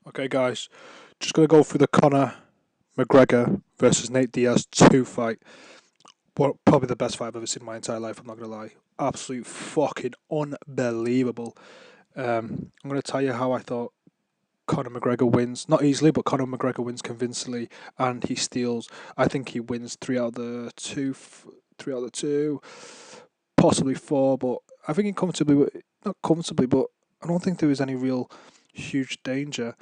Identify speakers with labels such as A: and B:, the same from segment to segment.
A: Okay, guys, just gonna go through the Conor McGregor versus Nate Diaz 2 fight. Well, probably the best fight I've ever seen in my entire life. I'm not gonna lie, absolute fucking unbelievable. I'm gonna tell you how I thought Conor McGregor wins, not easily, but Conor McGregor wins convincingly, and he steals. I think he wins three out of the two, possibly four, but I think he comfortably, not comfortably, but I don't think there was any real huge danger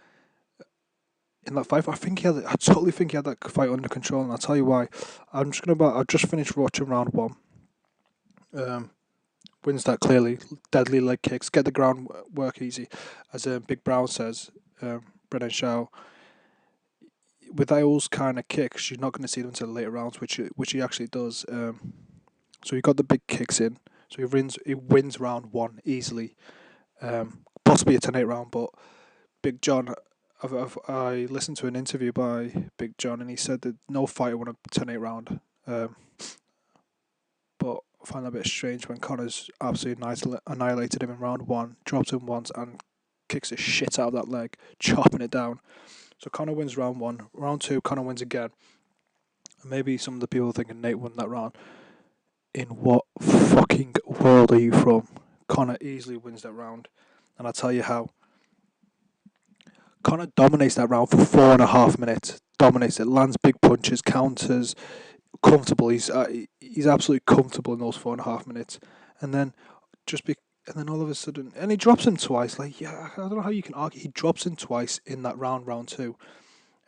A: in that fight. I totally think he had that fight under control, and I'll tell you why. I just finished watching round one. Um, Wins that clearly, deadly leg kicks, get the ground work easy, as Big Brown says. Brennan Shaw, with those kind of kicks, you're not going to see them until the later rounds, which he actually does. So he got the big kicks in, so he wins round one easily, possibly a 10-8 round, but Big John. I listened to an interview by Big John, and he said that no fighter won a 10-8 round. But I find that a bit strange when Connor's absolutely annihilated him in round one, drops him once, and kicks the shit out of that leg, chopping it down. So Connor wins round one. Round two, Connor wins again. And maybe some of the people thinking Nate won that round. In what fucking world are you from? Connor easily wins that round. And I'll tell you how. Connor dominates that round for 4.5 minutes. Dominates it, lands big punches, counters, comfortable. He's absolutely comfortable in those 4.5 minutes, and then just be and then all of a sudden, and he drops him twice. Like, yeah, I don't know how you can argue. He drops him twice in that round two,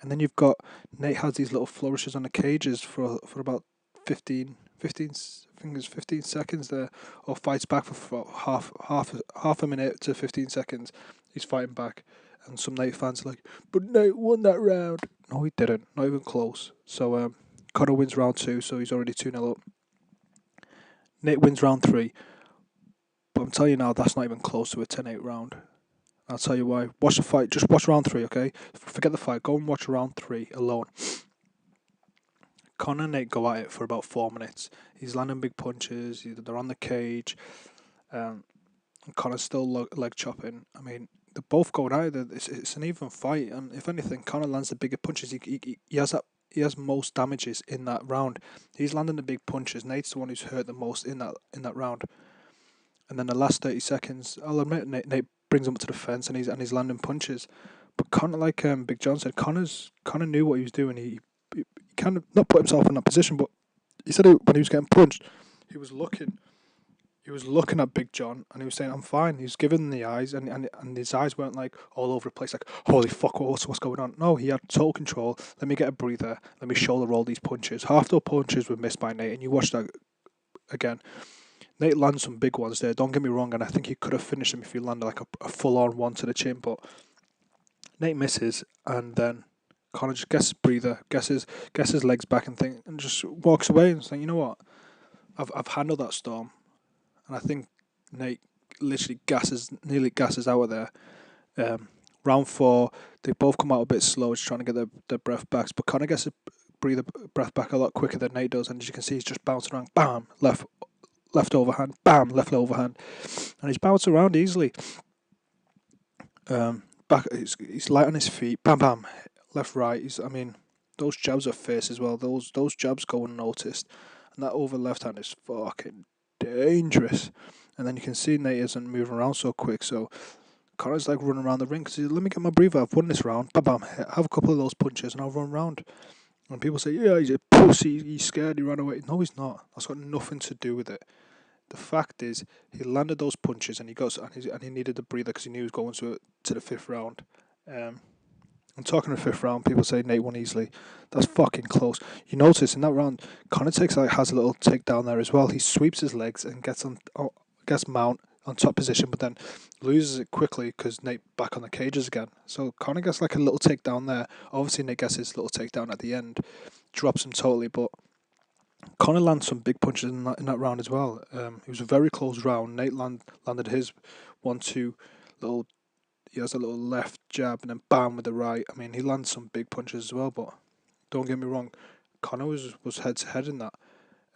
A: and then you've got Nate has these little flourishes on the cages for about 15, I think it's 15 seconds there, or fights back for half a minute to 15 seconds. He's fighting back, and some Nate fans are like, but Nate won that round. No, he didn't. Not even close. So Conor wins round two, so he's already 2-0 up. Nate wins round three, but I'm telling you now, that's not even close to a 10-8 round. I'll tell you why. Watch the fight. Just watch round three, okay? Forget the fight. Go and watch round three alone. Conor and Nate go at it for about 4 minutes. He's landing big punches. They're on the cage. Um, and Conor's still leg chopping. I mean, they're both going at it. It's an even fight. And if anything, Conor lands the bigger punches. He has that. He has most damages in that round. He's landing the big punches. Nate's the one who's hurt the most in that round. And then the last 30 seconds, I'll admit, Nate brings him up to the fence, and he's landing punches. But Conor, like Big John said, Conor knew what he was doing. He kind of not put himself in that position, but he said when he was getting punched, he was looking. He was looking at Big John, and he was saying, "I'm fine." He was giving the eyes, and his eyes weren't like all over the place, like "Holy fuck, what's going on?" No, he had total control. Let me get a breather. Let me shoulder roll these punches. Half the punches were missed by Nate, and you watch that again. Nate lands some big ones there. Don't get me wrong, and I think he could have finished him if he landed like a full-on one to the chin, but Nate misses, and then Connor just gets his breather, gets his legs back, and just walks away and saying, "You know what? I've handled that storm." And I think Nate literally nearly gasses out of there. Round four, they both come out a bit slow, just trying to get their breath back. But Connor gets his breath back a lot quicker than Nate does, and as you can see, he's just bouncing around. Bam, left overhand. Bam, left overhand, and he's bouncing around easily. Back, he's light on his feet. Bam, bam, left, right. I mean, those jabs are fierce as well. Those jabs go unnoticed, and that over left hand is fucking dangerous. And then you can see Nate isn't moving around so quick, so Connor's like running around the ring because let me get my breather. I've won this round. Bam, bam. Have a couple of those punches, and I'll run around. And people say, "Yeah, he's a pussy. He's scared. He ran away." No, he's not. That's got nothing to do with it. The fact is, he landed those punches, and he needed a breather because he knew he was going to the fifth round. I'm talking the fifth round. People say Nate won easily. That's fucking close. You notice in that round, Connor has a little takedown there as well. He sweeps his legs and gets Mount on top position, but then loses it quickly because Nate back on the cages again. So Connor gets like a little takedown there. Obviously, Nate gets his little takedown at the end, drops him totally, but Connor lands some big punches in that round as well. It was a very close round. Nate landed his 1-2 little. He has a little left jab and then bam with the right. I mean, he lands some big punches as well. But don't get me wrong, Connor was head to head in that.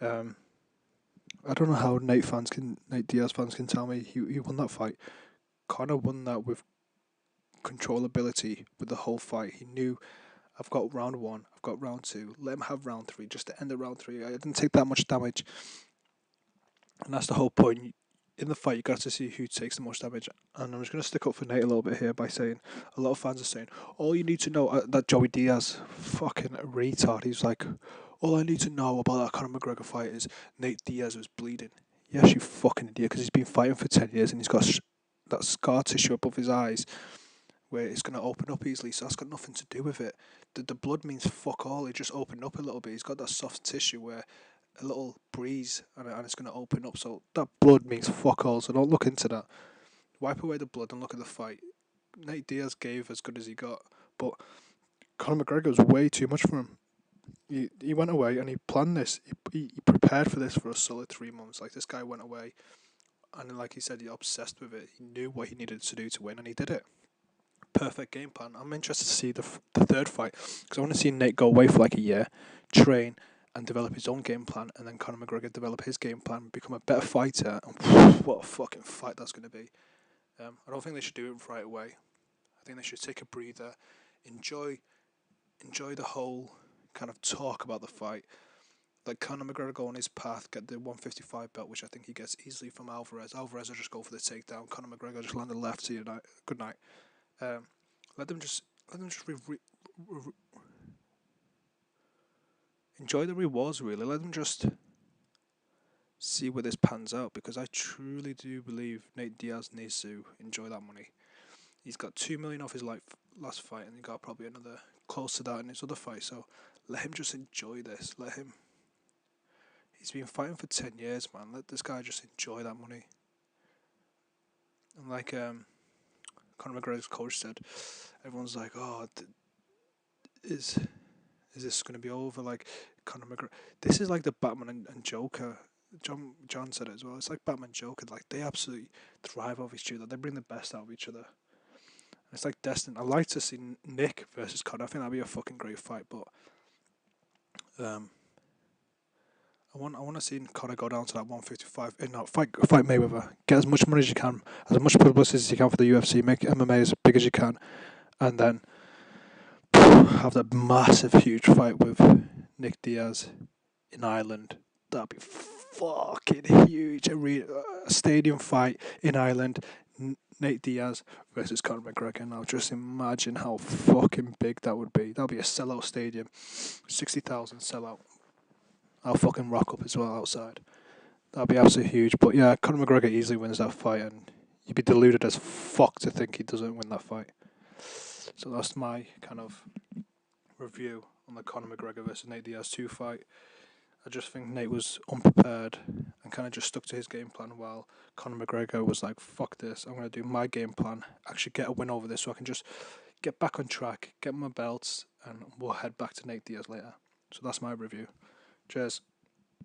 A: I don't know how Nate Diaz fans can tell me he won that fight. Connor won that with controllability with the whole fight. He knew, I've got round one, I've got round two, let him have round three just to end the round three. I didn't take that much damage, and that's the whole point. In the fight, you got to see who takes the most damage. And I'm just going to stick up for Nate a little bit here by saying, a lot of fans are saying, all you need to know, that Joey Diaz, fucking retard, he's like, all I need to know about that Conor McGregor fight is Nate Diaz was bleeding. Yes, you fucking idiot, because he's been fighting for 10 years and he's got that scar tissue above his eyes where it's going to open up easily, so that's got nothing to do with it. The blood means fuck all, it just opened up a little bit. He's got that soft tissue where a little breeze and it's going to open up, so that blood means fuck all, so don't look into that. Wipe away the blood and look at the fight. Nate Diaz gave as good as he got, but Conor McGregor was way too much for him. He went away and he planned this, he prepared for this for a solid 3 months. Like, this guy went away and like he said, he obsessed with it. He knew what he needed to do to win and he did it. Perfect game plan. I'm interested to see the third fight, because I want to see Nate go away for like a year, train and develop his own game plan, and then Conor McGregor develop his game plan, become a better fighter, and what a fucking fight that's going to be. I don't think they should do it right away. I think they should take a breather, enjoy the whole kind of talk about the fight. Like, Conor McGregor go on his path, get the 155 belt, which I think he gets easily from Alvarez. Alvarez will just go for the takedown. Conor McGregor just land the left. See you night. Good night. Let them just enjoy the rewards, really. Let them just see where this pans out, because I truly do believe Nate Diaz needs to enjoy that money. He's got 2 million off his last fight, and he got probably another close to that in his other fight. So let him just enjoy this. Let him. He's been fighting for 10 years, man. Let this guy just enjoy that money. And like Conor McGregor's coach said, everyone's like, oh, is this going to be over? Like, Conor McGregor, this is like the Batman and Joker. John said it as well. It's like Batman and Joker. Like, they absolutely thrive off each other. They bring the best out of each other. It's like destined. I'd like to see Nick versus Conor. I think that'd be a fucking great fight. But I want to see Conor go down to that 155. No, fight Mayweather. Get as much money as you can, as much publicity as you can for the UFC. Make MMA as big as you can, and then have that massive, huge fight with Nick Diaz in Ireland. That'd be fucking huge. A stadium fight in Ireland. Nate Diaz versus Conor McGregor. Now just imagine how fucking big that would be. That'd be a sellout stadium. 60,000 sellout. I'll fucking rock up as well outside. That'd be absolutely huge. But yeah, Conor McGregor easily wins that fight, and you'd be deluded as fuck to think he doesn't win that fight. So that's my kind of review on the Conor McGregor versus Nate Diaz 2 fight. I just think Nate was unprepared and kind of just stuck to his game plan, while Conor McGregor was like, fuck this, I'm going to do my game plan, actually get a win over this so I can just get back on track, get my belts, and we'll head back to Nate Diaz later. So that's my review. Cheers.